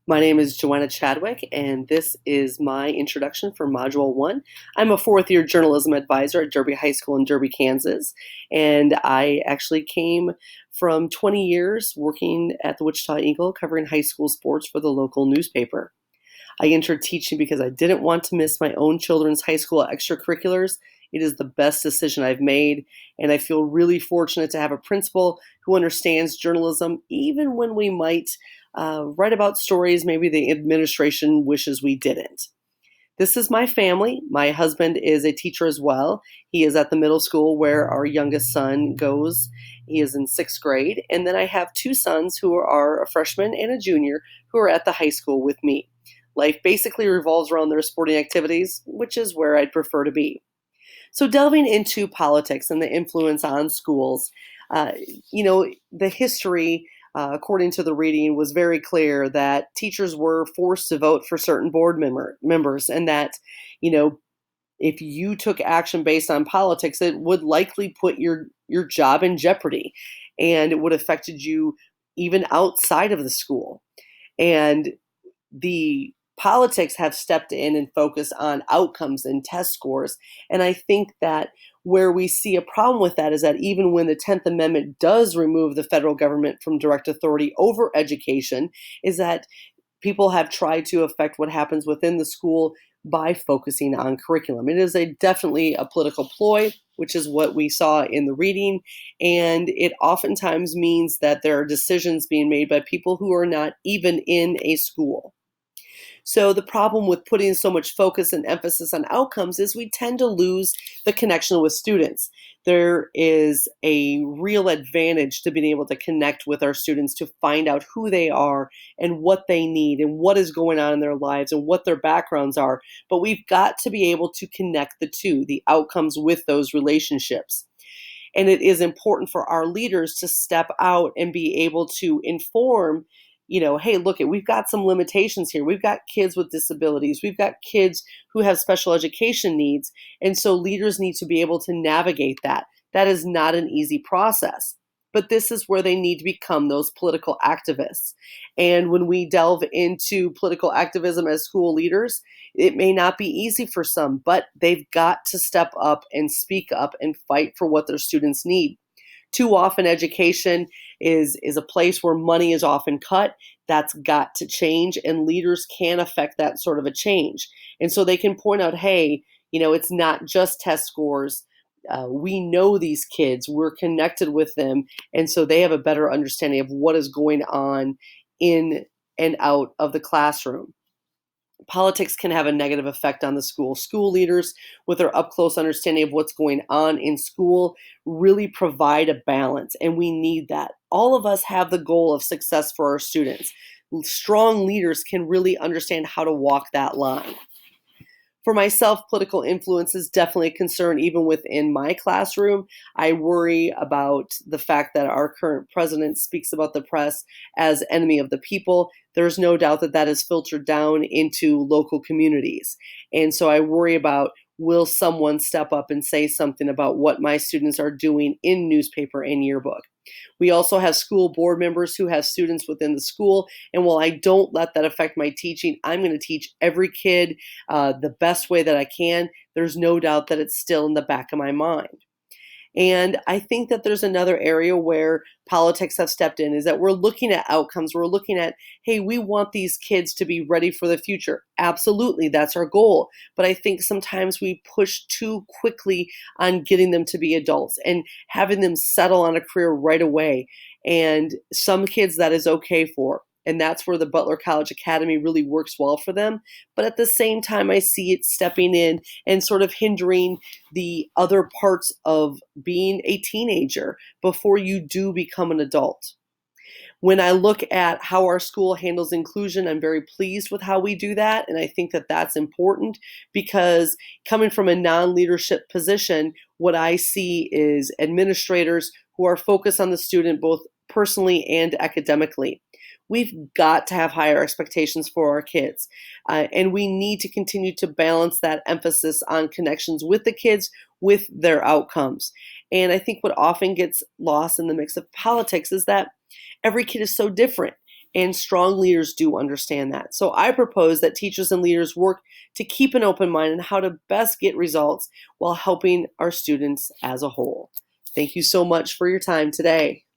My name is Joanna Chadwick, and this is my introduction for Module 1. I'm a fourth year journalism advisor at Derby High School in Derby, Kansas, and I actually came from 20 years working at the Wichita Eagle covering high school sports for the local newspaper. I entered teaching because I didn't want to miss my own children's high school extracurriculars. It is the best decision I've made, and I feel really fortunate to have a principal who understands journalism, even when we might write about stories maybe the administration wishes we didn't. This is my family. My husband is a teacher as well. He is at the middle school where our youngest son goes. He is in sixth grade. And then I have two sons who are a freshman and a junior who are at the high school with me. Life basically revolves around their sporting activities, which is where I'd prefer to be. So delving into politics and the influence on schools, uh, the history, according to the reading, was very clear that teachers were forced to vote for certain board members, and that, you know, if you took action based on politics, it would likely put your job in jeopardy, and it would have affected you even outside of the school. And the politics have stepped in and focused on outcomes and test scores. And I think that where we see a problem with that is that even when the 10th Amendment does remove the federal government from direct authority over education, is that people have tried to affect what happens within the school by focusing on curriculum. It is definitely a political ploy, which is what we saw in the reading, and it oftentimes means that there are decisions being made by people who are not even in a school. So the problem with putting so much focus and emphasis on outcomes is we tend to lose the connection with students. There is a real advantage to being able to connect with our students to find out who they are and what they need and what is going on in their lives and what their backgrounds are. But we've got to be able to connect the two, the outcomes with those relationships. And it is important for our leaders to step out and be able to inform, hey, look, we've got some limitations here. We've got kids with disabilities. We've got kids who have special education needs. And so leaders need to be able to navigate that. That is not an easy process. But this is where they need to become those political activists. And when we delve into political activism as school leaders, it may not be easy for some, but they've got to step up and speak up and fight for what their students need. Too often education is a place where money is often cut. That's got to change, and leaders can affect that sort of a change. And so they can point out, hey, it's not just test scores. We know these kids, we're connected with them, and so they have a better understanding of what is going on in and out of the classroom. Politics can have a negative effect on the school. School leaders, with their up close understanding of what's going on in school, really provide a balance, and we need that. All of us have the goal of success for our students. Strong leaders can really understand how to walk that line. For myself, political influence is definitely a concern even within my classroom. I worry about the fact that our current president speaks about the press as enemy of the people. There's no doubt that that is filtered down into local communities. And so I worry about, will someone step up and say something about what my students are doing in newspaper and yearbook? We also have school board members who have students within the school. And while I don't let that affect my teaching, I'm going to teach every kid the best way that I can. There's no doubt that it's still in the back of my mind. And I think that there's another area where politics have stepped in, is that we're looking at outcomes. We're looking at, hey, we want these kids to be ready for the future. Absolutely, that's our goal. But I think sometimes we push too quickly on getting them to be adults and having them settle on a career right away. And some kids that is okay for. And that's where the Butler College Academy really works well for them. But at the same time, I see it stepping in and sort of hindering the other parts of being a teenager before you do become an adult. When I look at how our school handles inclusion, I'm very pleased with how we do that. And I think that that's important, because coming from a non-leadership position, what I see is administrators who are focused on the student both personally and academically. We've got to have higher expectations for our kids. And we need to continue to balance that emphasis on connections with the kids, with their outcomes. And I think what often gets lost in the mix of politics is that every kid is so different. And strong leaders do understand that. So I propose that teachers and leaders work to keep an open mind on how to best get results while helping our students as a whole. Thank you so much for your time today.